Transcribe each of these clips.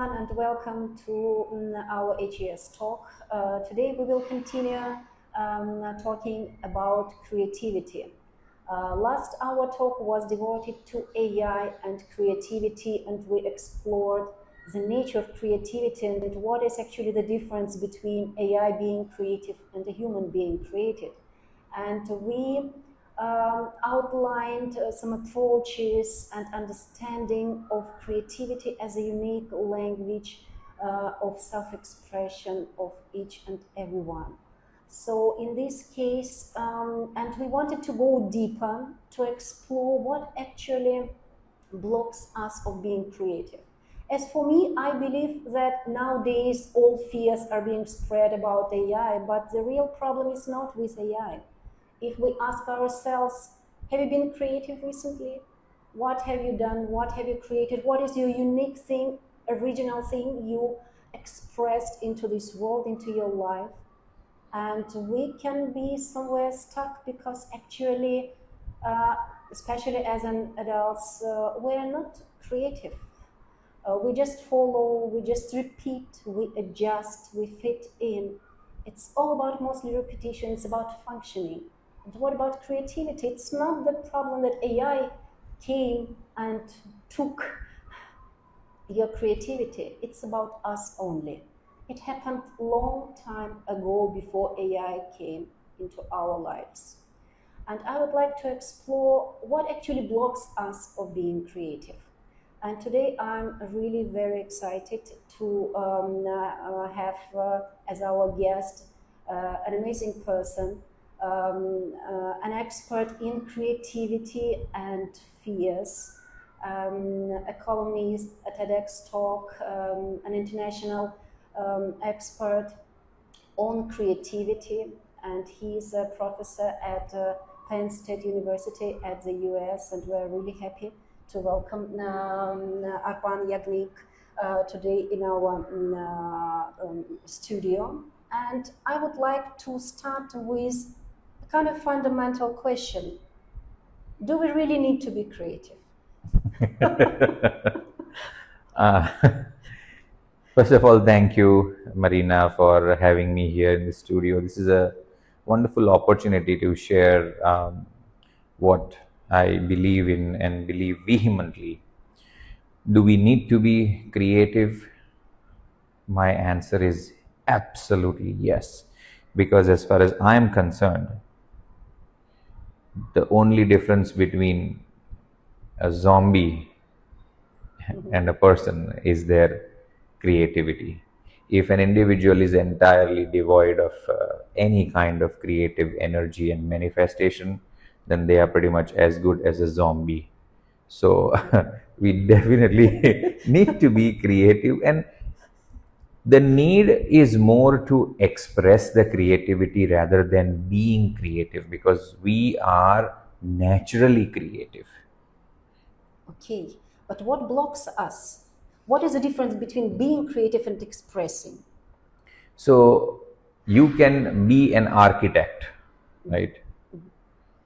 everyone, and welcome to our HES talk. Today we will continue talking about creativity. Last our talk was devoted to AI and creativity, and we explored the nature of creativity and what is actually the difference between AI being creative and a human being created. And we outlined some approaches and understanding of creativity as a unique language of self-expression of each and everyone. So in this case, and we wanted to go deeper to explore what actually blocks us of being creative. As for me, I believe that nowadays all fears are being spread about AI, but the real problem is not with AI. If we ask ourselves, have you been creative recently? What have you done? What have you created? What is your unique thing, original thing you expressed into this world, into your life? And we can be somewhere stuck because actually, especially as an adults, we're not creative. We just follow, we just repeat, we adjust, we fit in. It's all about mostly repetition, it's about functioning. And what about creativity? It's not the problem that AI came and took your creativity. It's about us only. It happened a long time ago before AI came into our lives. And I would like to explore what actually blocks us of being creative. And today I'm really very excited to have as our guest an amazing person, an expert in creativity and fears, a columnist, a TEDx talk, an international expert on creativity, and he's a professor at Penn State University at the US, and we're really happy to welcome Arpan Yagnik today in our studio. And I would like to start with a kind of fundamental question. Do we really need to be creative? First of all, thank you, Marina, for having me here in the studio. This is a wonderful opportunity to share what I believe in and believe vehemently. Do we need to be creative? My answer is absolutely yes. Because as far as I am concerned, the only difference between a zombie and a person is their creativity. If an individual is entirely devoid of any kind of creative energy and manifestation, then they are pretty much as good as a zombie. So we definitely need to be creative, and the need is more to express the creativity rather than being creative, because we are naturally creative. Okay, but what blocks us? What is the difference between being creative and expressing? So you can be an architect, right?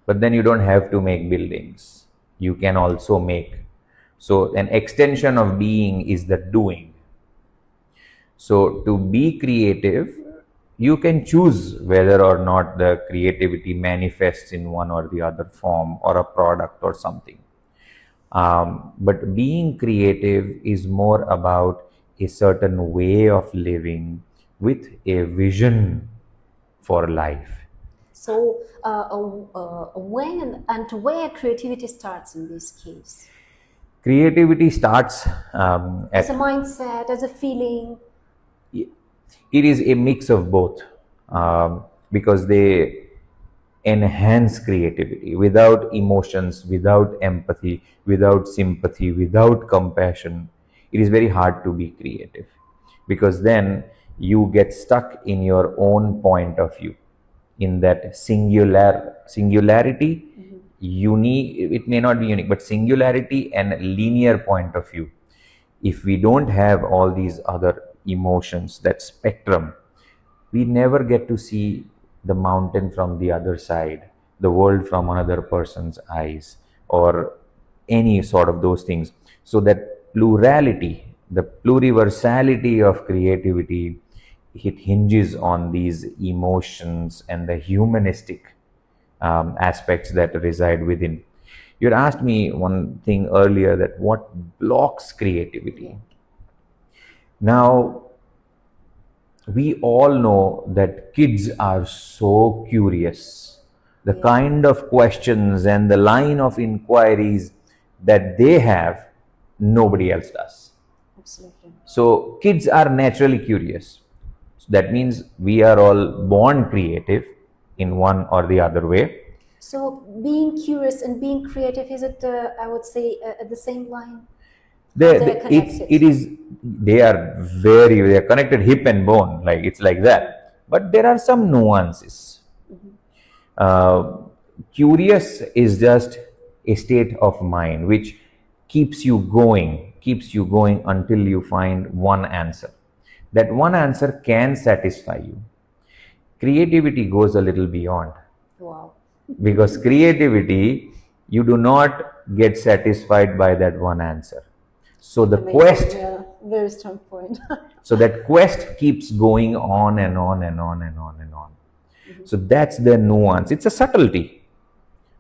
But then you don't have to make buildings. You can also make. So an extension of being is the doing. So to be creative, you can choose whether or not the creativity manifests in one or the other form or a product or something. But being creative is more about a certain way of living with a vision for life. So when and where creativity starts in this case? Creativity starts as a mindset, as a feeling? It is a mix of both, because they enhance creativity. Without emotions, without empathy, without sympathy, without compassion, it is very hard to be creative, because then you get stuck in your own point of view, in that singularity. It may not be unique, but singularity and linear point of view. If we don't have all these other emotions, that spectrum, we never get to see the mountain from the other side, the world from another person's eyes, or any sort of those things. So that plurality, the pluriversality of creativity, it hinges on these emotions and the humanistic aspects that reside within. You had asked me one thing earlier, that what blocks creativity. Now, we all know that kids are so curious. The kind of questions and the line of inquiries that they have, nobody else does. Absolutely. So kids are naturally curious. So that means we are all born creative in one or the other way. So being curious and being creative, is it, I would say, at the same line? They are connected hip and bone, like it's like that. But there are some nuances. Curious is just a state of mind which keeps you going until you find one answer. That one answer can satisfy you. Creativity goes a little beyond. Wow. Because creativity, you do not get satisfied by that one answer. So the quest, very strong point. so that quest keeps going on and on and on and on and on. So that's the nuance. It's a subtlety.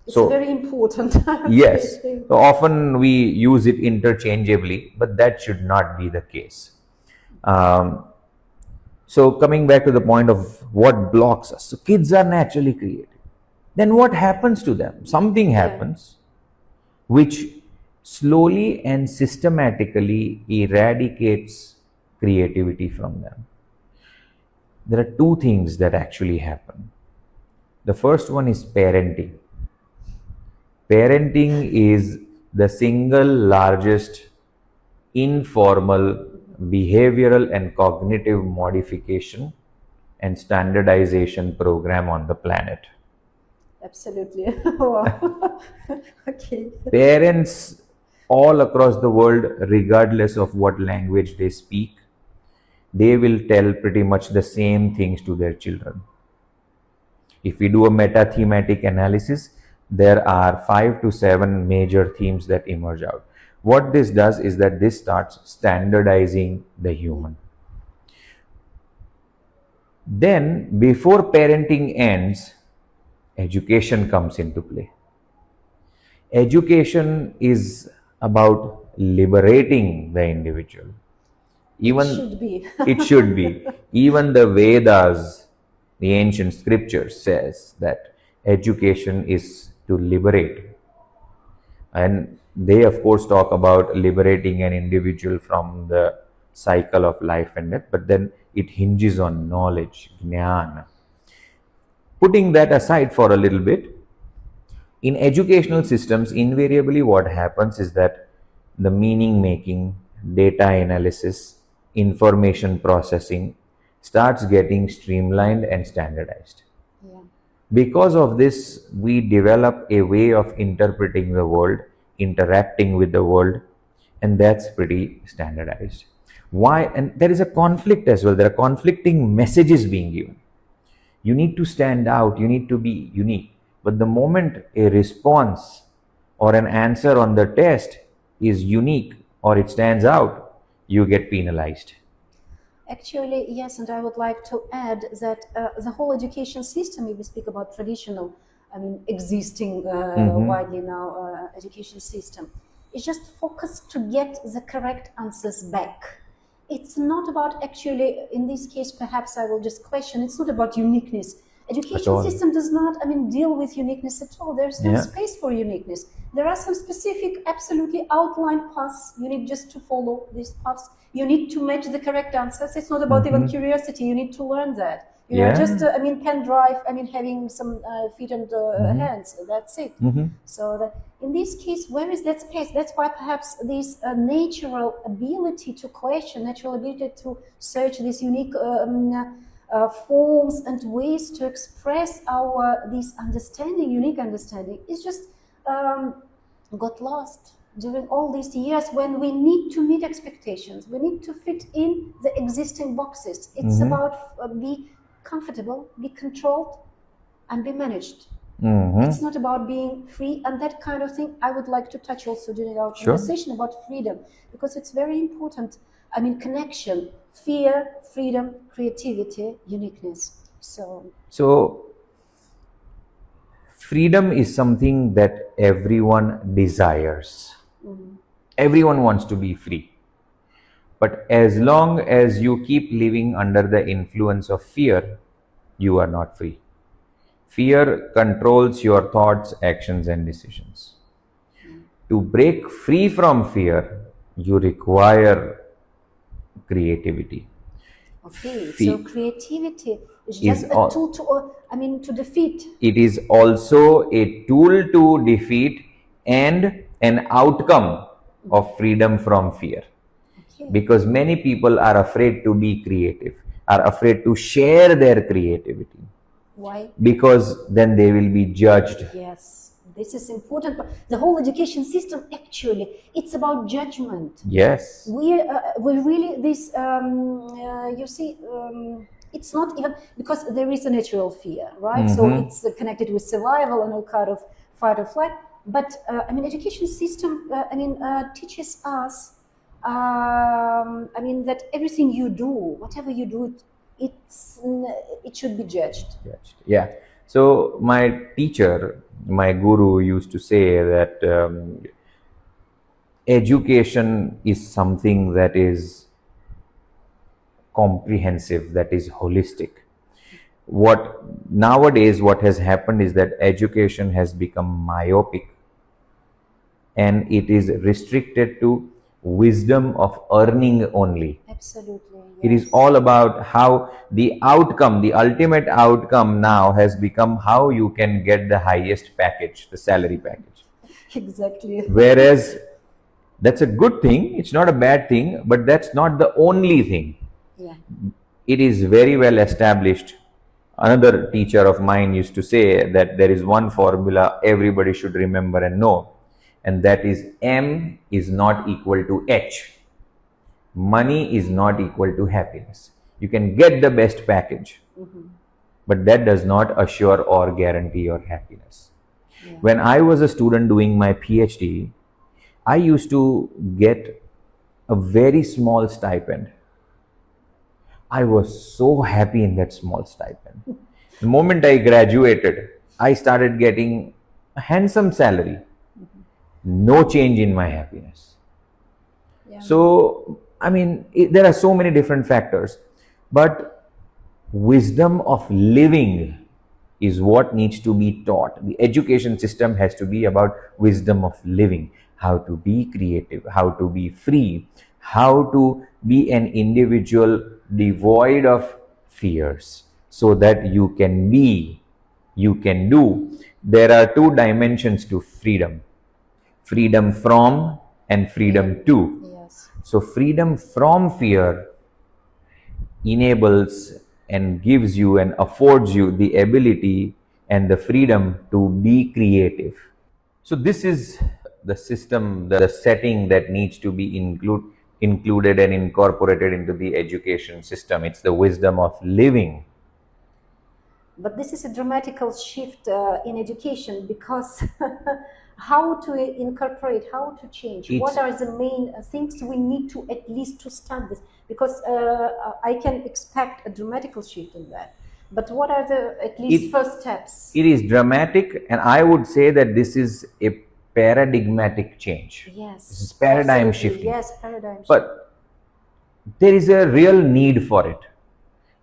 It's very important. Yes. So often we use it interchangeably, but that should not be the case. So coming back to the point of what blocks us. So kids are naturally creative. Then what happens to them? Something happens which slowly and systematically eradicates creativity from them. There are two things that actually happen. The first one is parenting. Parenting is the single largest informal behavioral and cognitive modification and standardization program on the planet. Absolutely. Wow. Okay. Parents all across the world, regardless of what language they speak, they will tell pretty much the same things to their children. If we do a meta-thematic analysis, there are 5 to 7 major themes that emerge out. What this does is that this starts standardizing the human. Then, before parenting ends, education comes into play. Education is about liberating the individual. It should be. Even the Vedas, the ancient scriptures, says that education is to liberate. And they of course talk about liberating an individual from the cycle of life and death, but then it hinges on knowledge, jnana. Putting that aside for a little bit, in educational systems, invariably what happens is that the meaning making, data analysis, information processing starts getting streamlined and standardized. Because of this, we develop a way of interpreting the world, interacting with the world, and that's pretty standardized. Why? And there is a conflict as well. There are conflicting messages being given. You need to stand out, you need to be unique. But the moment a response or an answer on the test is unique or it stands out, you get penalized. Actually, yes, and I would like to add that the whole education system, if we speak about traditional, existing widely now education system, is just focused to get the correct answers back. It's not about actually, in this case, perhaps I will just question, it's not about uniqueness. Education system does not, deal with uniqueness at all. There's no space for uniqueness. There are some specific, absolutely outlined paths. You need just to follow these paths. You need to match the correct answers. It's not about even curiosity. You need to learn that. You know, just, pen drive, having some feet and hands. That's it. So in this case, where is that space? That's why perhaps this natural ability to question, natural ability to search these unique forms and ways to express this understanding, unique understanding, is just got lost during all these years when we need to meet expectations. We need to fit in the existing boxes. It's about be comfortable, be controlled, and be managed. It's not about being free and that kind of thing. I would like to touch also during our conversation about freedom, because it's very important. I mean, connection, fear, freedom, creativity, uniqueness. So freedom is something that everyone desires. Everyone wants to be free. But as long as you keep living under the influence of fear, you are not free. Fear controls your thoughts, actions, and decisions. To break free from fear, you require creativity. Okay, so creativity is just a tool to defeat. It is also a tool to defeat and an outcome of freedom from fear. Okay. Because many people are afraid to be creative, are afraid to share their creativity. Why? Because then they will be judged. Yes, this is important. The whole education system, actually, it's about judgment. Yes. We really, this, you see, it's not even, because there is a natural fear, right? So it's connected with survival and all kind of fight or flight. But, I mean, education system, teaches us, that everything you do, whatever you do, it should be judged. Yeah. So my teacher, my guru used to say that education is something that is comprehensive, that is holistic. Nowadays what has happened is that education has become myopic and it is restricted to wisdom of earning only. Absolutely. Yes. It is all about how the outcome, the ultimate outcome now has become how you can get the highest package, the salary package. Exactly. Whereas that's a good thing, it's not a bad thing, but that's not the only thing. Yeah. It is very well established. Another teacher of mine used to say that there is one formula everybody should remember and know, and that is M is not equal to H. Money is not equal to happiness. You can get the best package, but that does not assure or guarantee your happiness. Yeah. When I was a student doing my PhD, I used to get a very small stipend. I was so happy in that small stipend. The moment I graduated, I started getting a handsome salary. No change in my happiness. Yeah. So, there are so many different factors, but wisdom of living is what needs to be taught. The education system has to be about wisdom of living, how to be creative, how to be free, how to be an individual devoid of fears, so that you can be, you can do. There are two dimensions to freedom: freedom from and freedom to. Yes. So freedom from fear enables and gives you and affords you the ability and the freedom to be creative. So this is the system, the setting that needs to be included and incorporated into the education system. It's the wisdom of living. But this is a dramatical shift in education, because how to incorporate, how to change, what are the main things we need to at least to start this? Because I can expect a dramatical shift in that. But what are the at least first steps? It is dramatic, and I would say that this is a paradigmatic change. Yes. This is paradigm shifting. Yes, paradigm shifting. But there is a real need for it.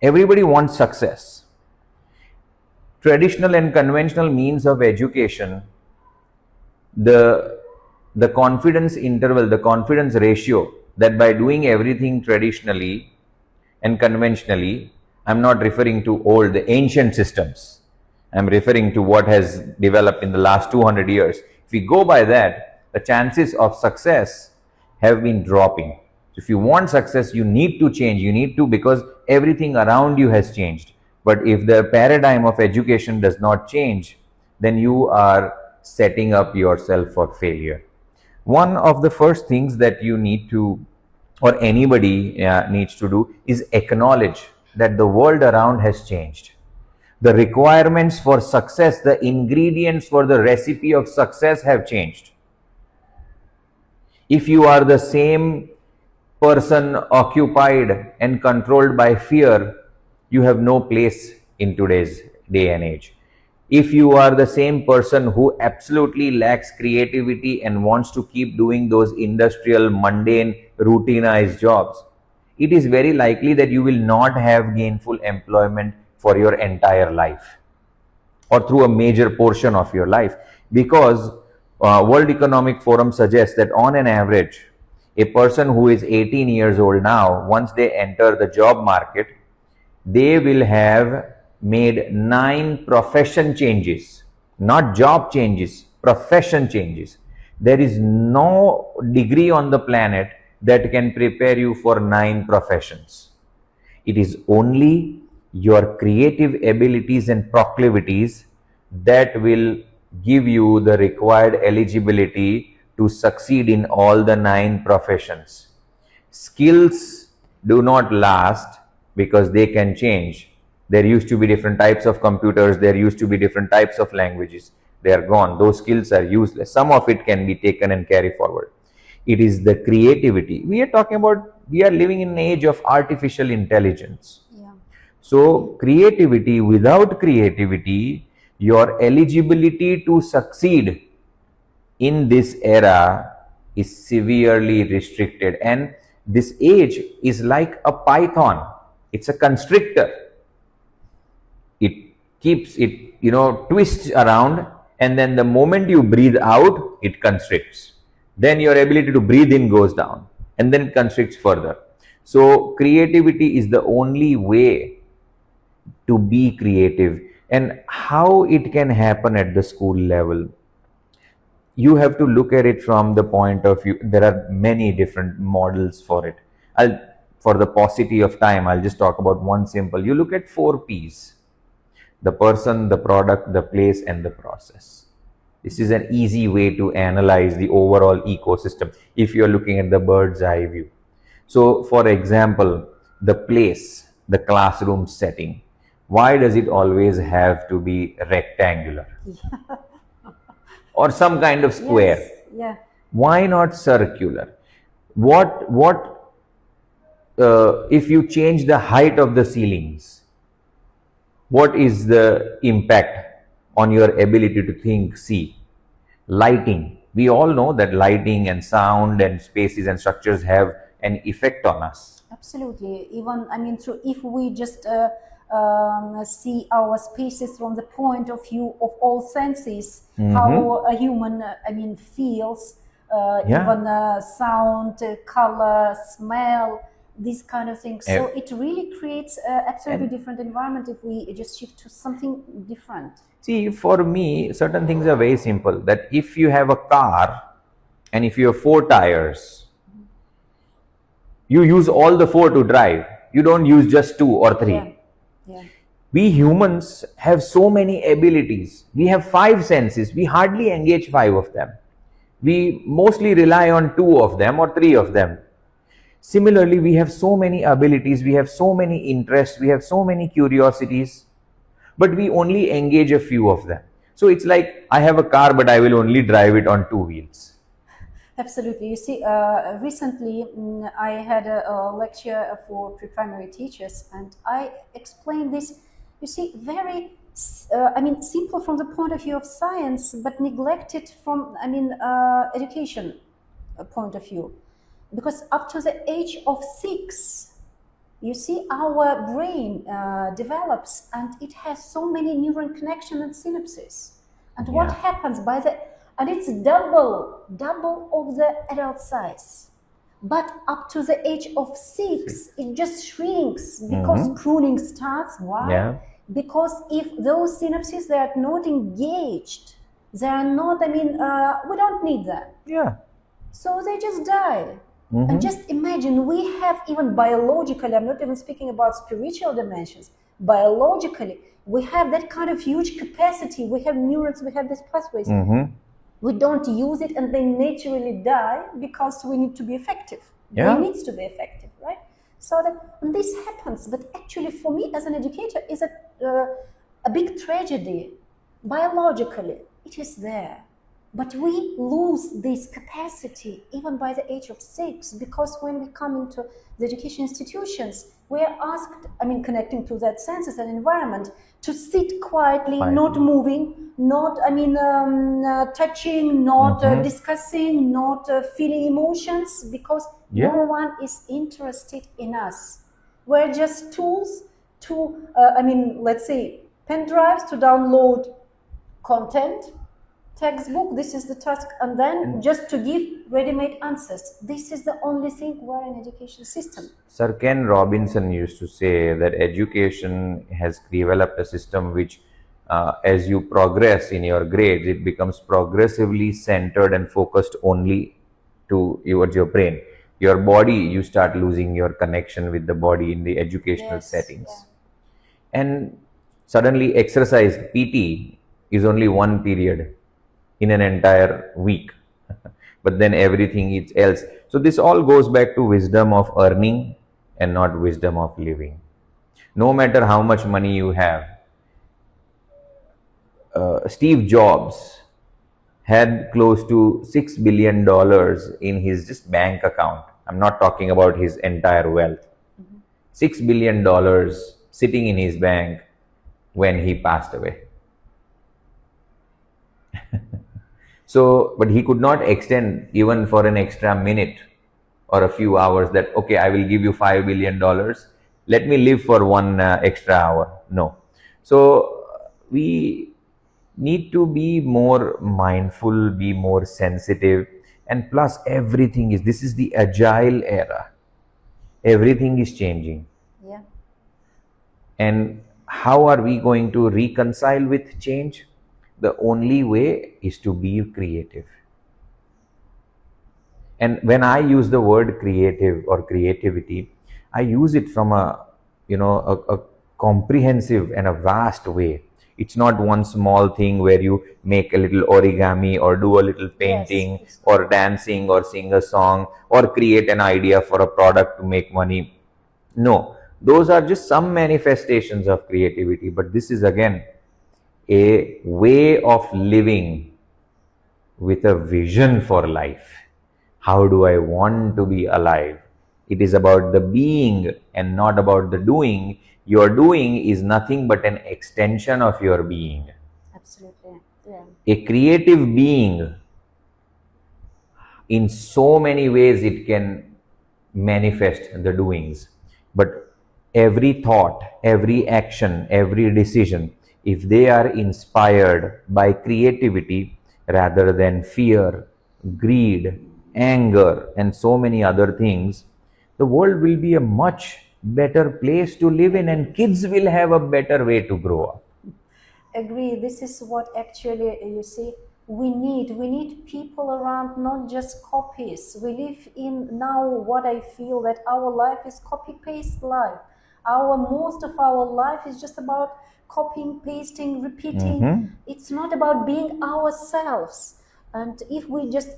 Everybody wants success. Traditional and conventional means of education, the confidence interval, the confidence ratio, that by doing everything traditionally and conventionally, I'm not referring to the ancient systems. I'm referring to what has developed in the last 200 years. If we go by that, the chances of success have been dropping. So if you want success, you need to change. You need to, because everything around you has changed. But if the paradigm of education does not change, then you are setting up yourself for failure. One of the first things that you need to, or anybody needs to do, is acknowledge that the world around has changed. The requirements for success, the ingredients for the recipe of success have changed. If you are the same person occupied and controlled by fear, you have no place in today's day and age. If you are the same person who absolutely lacks creativity and wants to keep doing those industrial, mundane, routinized jobs, it is very likely that you will not have gainful employment for your entire life or through a major portion of your life, because World Economic Forum suggests that on an average, a person who is 18 years old now, once they enter the job market, they will have made 9 profession changes, not job changes, profession changes. There is no degree on the planet that can prepare you for 9 professions. It is only your creative abilities and proclivities that will give you the required eligibility to succeed in all the 9 professions. Skills do not last because they can change. There used to be different types of computers, there used to be different types of languages. They are gone. Those skills are useless. Some of it can be taken and carried forward. It is the creativity. We are talking about, we are living in an age of artificial intelligence. Yeah. So creativity, without creativity, your eligibility to succeed in this era is severely restricted. And this age is like a python. It's a constrictor. It keeps it, twists around, and then the moment you breathe out, it constricts. Then your ability to breathe in goes down, and then it constricts further. So creativity is the only way to be creative. And how it can happen at the school level, you have to look at it from the point of view. There are many different models for it. For the paucity of time, I'll just talk about one simple. You look at 4 P's: the person, the product, the place, and the process. This is an easy way to analyze the overall ecosystem if you're looking at the bird's eye view. So, for example, the place, the classroom setting. Why does it always have to be rectangular? Yeah. Or some kind of square? Yes. Yeah. Why not circular? If you change the height of the ceilings, what is the impact on your ability to think, see? Lighting. We all know that lighting and sound and spaces and structures have an effect on us. Absolutely. Even, if we just see our spaces from the point of view of all senses, how a human, feels, even sound, color, smell, these kind of things. So it really creates an absolutely different environment if we just shift to something different. See, for me, certain things are very simple. That if you have a car and if you have 4 tires, you use all the 4 to drive. You don't use just 2 or 3. Yeah. Yeah. We humans have so many abilities. We have 5 senses. We hardly engage 5 of them. We mostly rely on 2 of them or 3 of them. Similarly, we have so many abilities, we have so many interests, we have so many curiosities, but we only engage a few of them. So it's like, I have a car, but I will only drive it on 2 wheels. Absolutely. You see, recently I had a lecture for pre-primary teachers, and I explained this, you see, very, simple from the point of view of science, but neglected from, education point of view. Because up to the age of 6, you see, our brain develops, and it has so many neuron connections and synapses. And what happens and it's double of the adult size. But up to the age of 6, it just shrinks because pruning starts. Why? Yeah. Because if those synapses, they are not engaged, they are not, we don't need them. Yeah. So they just die. And just imagine, we have even biologically, I'm not even speaking about spiritual dimensions, biologically, we have that kind of huge capacity. We have neurons, we have these pathways. We don't use it, and they naturally die because we need to be effective. Yeah. We need to be effective, right? So and this happens, but actually for me as an educator is a big tragedy. Biologically, it is there. But we lose this capacity even by the age of 6, because when we come into the education institutions, we are asked, I mean, connecting to that senses and environment, to sit quietly, not moving, not, I mean, touching, not discussing, not feeling emotions, because no one is interested in us. We're just tools to, I mean, let's say, pen drives to download content, textbook, this is the task, and then just to give ready-made answers. This is the only thing we're in education system. Sir Ken Robinson used to say that education has developed a system which, as you progress in your grades, it becomes progressively centered and focused only towards your brain. Your body, you start losing your connection with the body in the educational settings. And suddenly exercise, PT, is only one period in an entire week, but then everything is else. So this all goes back to wisdom of earning and not wisdom of living. No matter how much money you have, Steve Jobs had close to $6 billion in his just bank account. I'm not talking about his entire wealth. $6 billion sitting in his bank when he passed away. So, but he could not extend even for an extra minute or a few hours that, okay, I will give you $5 billion. Let me live for one extra hour. No. So we need to be more mindful, be more sensitive, and plus everything is, this is the agile era. Everything is changing. Yeah. And how are we going to reconcile with change? The only way is to be creative. And when I use the word creative or creativity, I use it from a comprehensive and a vast way. It's not one small thing where you make a little origami or do a little painting or dancing or sing a song or create an idea for a product to make money. No, those are just some manifestations of creativity. But this is again a way of living with a vision for life. How do I want to be alive? It is about the being and not about the doing. Your doing is nothing but an extension of your being. Absolutely. Yeah. A creative being, in so many ways it can manifest the doings. But every thought, every action, every decision, if they are inspired by creativity rather than fear, greed, anger, and so many other things, the world will be a much better place to live in, and kids will have a better way to grow up. Agree. This is what actually, you see, we need people around, not just copies. We live in now what I feel that our life is copy-paste life. Most of our life is just about copying, pasting, repeating. It's not about being ourselves. And if we just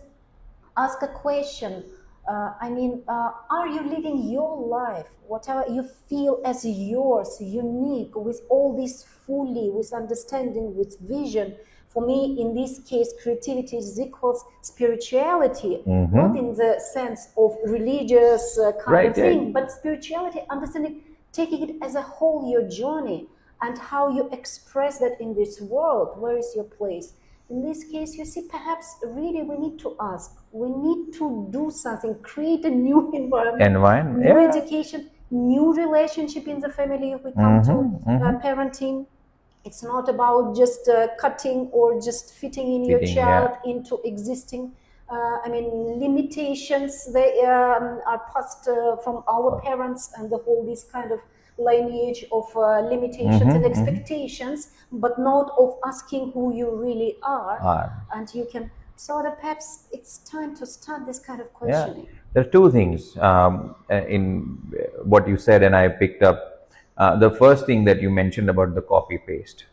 ask a question, are you living your life, whatever you feel as yours, unique, with all this fully, with understanding, with vision? For me, in this case, creativity is equals spirituality, not in the sense of religious kind of thing, but spirituality, understanding, taking it as a whole, your journey, and how you express that in this world. Where is your place? In this case, you see, perhaps really we need to ask, we need to do something, create a new environment, new education, new relationship in the family. If we come to parenting, it's not about just cutting or just fitting in your child into existing limitations. They are passed from our parents, and the whole this kind of lineage of limitations and expectations, but not of asking who you really are. And you can, so that perhaps it's time to start this kind of questioning. There are two things in what you said, and I picked up. The first thing that you mentioned about the copy paste.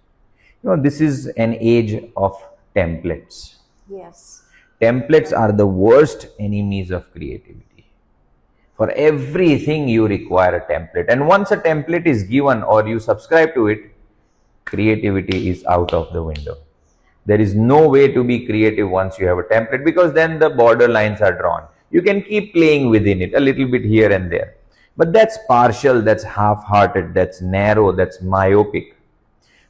This is an age of templates. Yes. Templates are the worst enemies of creativity. For everything you require a template, and once a template is given or you subscribe to it, creativity is out of the window. There is no way to be creative once you have a template, because then the borderlines are drawn. You can keep playing within it a little bit here and there, but that's partial, that's half-hearted, that's narrow, that's myopic.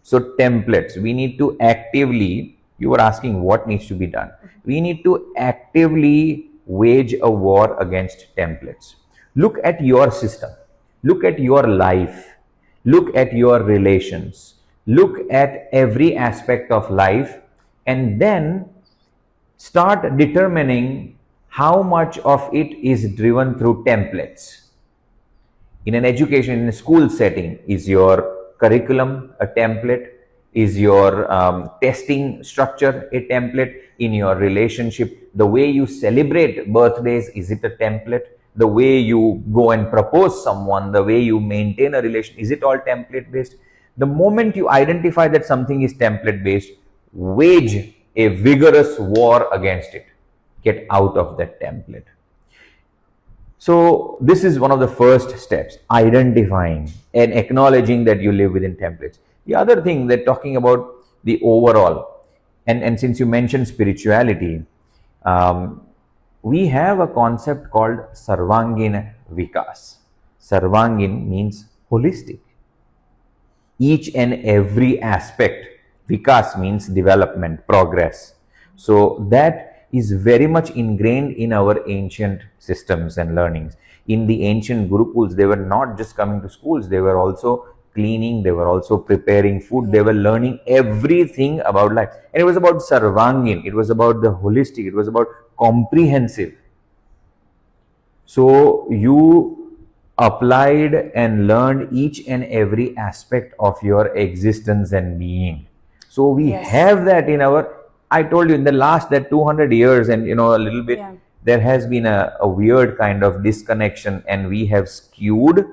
So templates, we need to actively, you were asking what needs to be done. We need to actively wage a war against templates. Look at your system, look at your life, look at your relations, look at every aspect of life, and then start determining how much of it is driven through templates. In an education, in a school setting, is your curriculum a template? Is your testing structure a template? In your relationship, the way you celebrate birthdays, is it a template? The way you go and propose someone, the way you maintain a relation, is it all template based? The moment you identify that something is template based, wage a vigorous war against it. Get out of that template. So this is one of the first steps, identifying and acknowledging that you live within templates. The other thing, that talking about the overall, and since you mentioned spirituality, we have a concept called Sarvangin Vikas. Sarvangin means holistic. Each and every aspect. Vikas means development, progress. So that is very much ingrained in our ancient systems and learnings. In the ancient Gurukuls, they were not just coming to schools, they were also cleaning, they were also preparing food, they were learning everything about life. And it was about Sarvangin, it was about the holistic, it was about comprehensive. So you applied and learned each and every aspect of your existence and being. So we have that in our, I told you, in the last that 200 years and a little bit, there has been a weird kind of disconnection, and we have skewed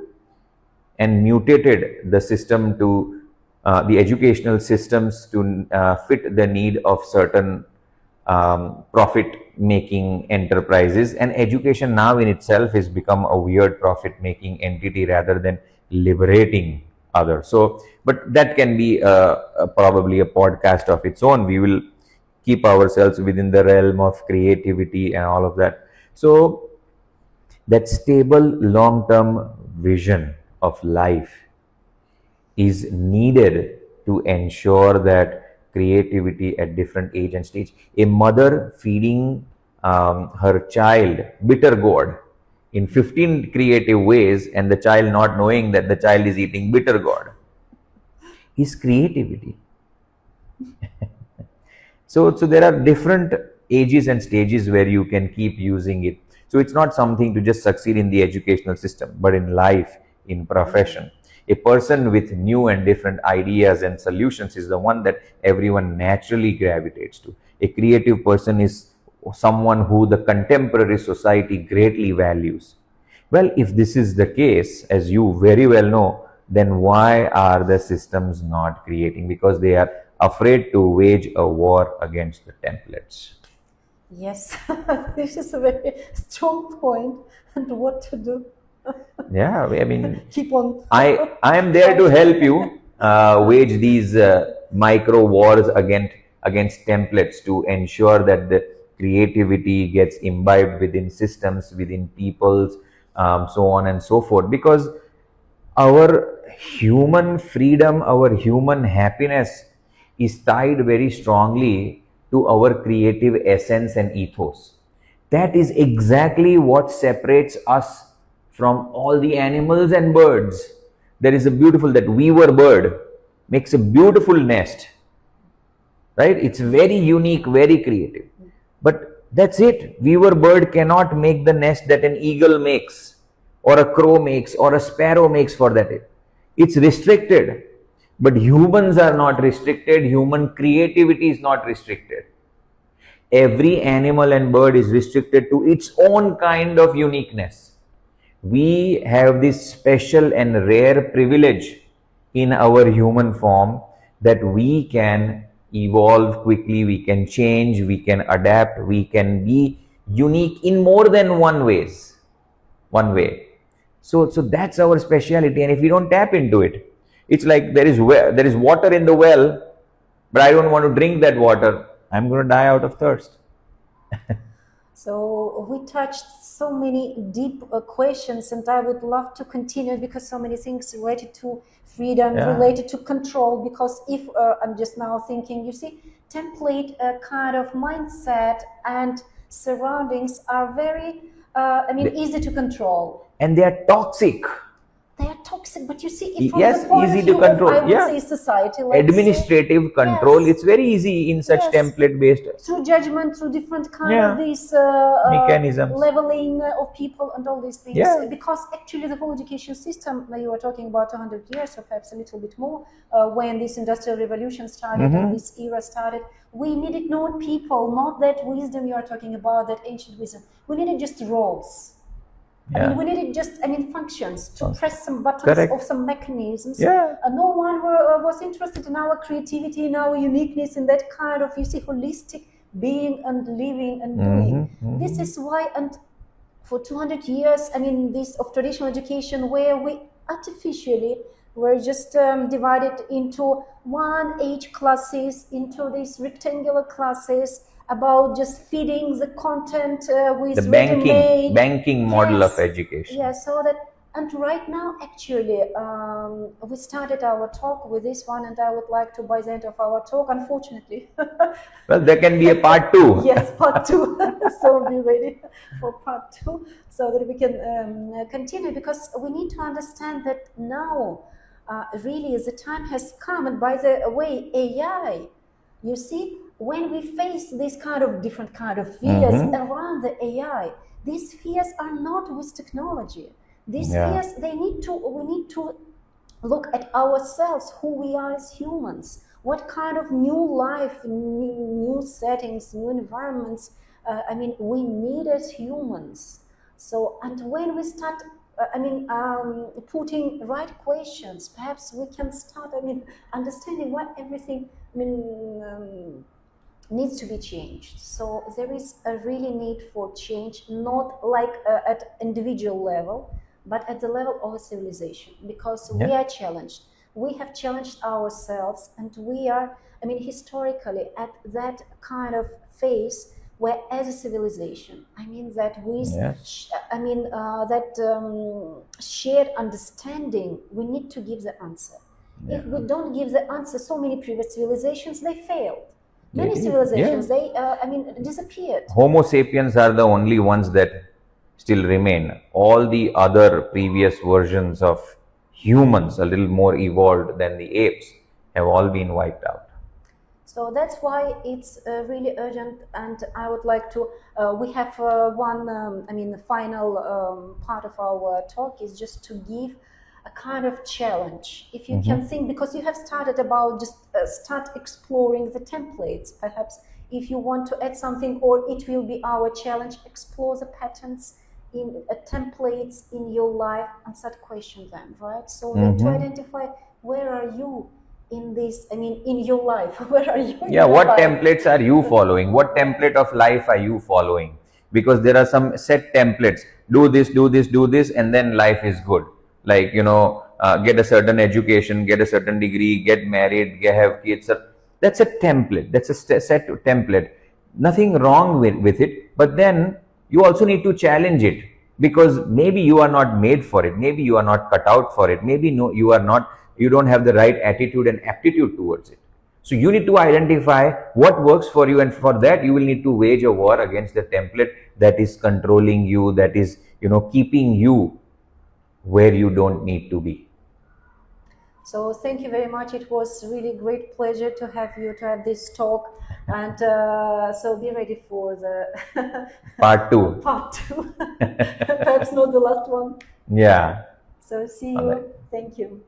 and mutated the system to the educational systems to fit the need of certain profit making enterprises, and education now in itself has become a weird profit making entity rather than liberating others. So but that can be probably a podcast of its own. We will keep ourselves within the realm of creativity and all of that. So that stable long-term vision of life is needed to ensure that creativity at different age and stage. A mother feeding her child bitter gourd in 15 creative ways, and the child not knowing that the child is eating bitter gourd, is creativity. So there are different ages and stages where you can keep using it. So it's not something to just succeed in the educational system, but in life, in profession. A person with new and different ideas and solutions is the one that everyone naturally gravitates to. A creative person is someone who the contemporary society greatly values. Well, if this is the case, as you very well know, then why are the systems not creating? Because they are afraid to wage a war against the templates. Yes, this is a very strong point. And what to do? Yeah, I mean, keep on. I am there to help you wage these micro wars against templates to ensure that the creativity gets imbibed within systems, within peoples, so on and so forth. Because our human freedom, our human happiness is tied very strongly to our creative essence and ethos. That is exactly what separates us from all the animals and birds. There is a beautiful, that weaver bird makes a beautiful nest, right? It's very unique, very creative. But that's it. Weaver bird cannot make the nest that an eagle makes, or a crow makes, or a sparrow makes for that. It's restricted. But humans are not restricted. Human creativity is not restricted. Every animal and bird is restricted to its own kind of uniqueness. We have this special and rare privilege in our human form that we can evolve quickly, we can change, we can adapt, we can be unique in more than one way. So that's our speciality, and if we don't tap into it, it's like there is water in the well, but I don't want to drink that water. I'm going to die out of thirst. So we touched so many deep questions, and I would love to continue because so many things related to freedom, related to control. Because if I'm just now thinking, you see, template kind of mindset and surroundings are very, easy to control. And they are toxic. They are toxic, but you see, if from yes, the point easy of view to control. of, I would say, society, Administrative control, yes, it's very easy in such yes, template based. Through judgment, through different kind of these mechanisms, leveling of people and all these things. Because actually the whole education system, you were talking about 100 years or perhaps a little bit more, when this industrial revolution started and this era started, we needed not people, not that wisdom you are talking about, that ancient wisdom. We needed just roles. I mean, we needed just, functions to press some buttons of some mechanisms. No one was interested in our creativity, in our uniqueness, in that kind of, you see, holistic being and living and doing. This is why, and for 200 years, this of traditional education, where we artificially were just divided into one age classes, into these rectangular classes, about just feeding the content with the ready-made banking model of education. Yes, so that, and right now actually we started our talk with this one, and I would like to, by the end of our talk, unfortunately, well, there can be a part 2. Yes, part 2. So be ready for part 2 so that we can continue, because we need to understand that now really the time has come. And by the way, AI, you see, when we face this kind of different kind of fears around the AI, these fears are not with technology. These fears, we need to look at ourselves, who we are as humans, what kind of new life, new settings, new environments, we need as humans. So, and when we start putting right questions, perhaps we can start, understanding what everything, needs to be changed. So there is a really need for change, not like at individual level, but at the level of a civilization, because we are challenged. We have challenged ourselves, and we are, historically at that kind of phase where, as a civilization, that we, shared understanding, we need to give the answer. If we don't give the answer, so many previous civilizations, they failed. Many civilizations, they disappeared. Homo sapiens are the only ones that still remain. All the other previous versions of humans, a little more evolved than the apes, have all been wiped out. So that's why it's really urgent, and I would like to, we have the final part of our talk is just to give a kind of challenge. If you can think, because you have started about just start exploring the templates, perhaps if you want to add something, or it will be our challenge, explore the patterns in templates in your life and start question them, right? So that to identify where are you in this, in your life, where are you? What templates are you following? What template of life are you following? Because there are some set templates. Do this, do this, do this, and then life is good. Like, get a certain education, get a certain degree, get married, have kids. That's a template. That's a set template. Nothing wrong with it. But then you also need to challenge it, because maybe you are not made for it. Maybe you are not cut out for it. Maybe you are not. You don't have the right attitude and aptitude towards it. So you need to identify what works for you, and for that you will need to wage a war against the template that is controlling you, that is, keeping you where you don't need to be. So thank you very much. It was really great pleasure to have this talk, and so be ready for the part 2. Part 2. Perhaps not the last one. Yeah. So see you. Thank you.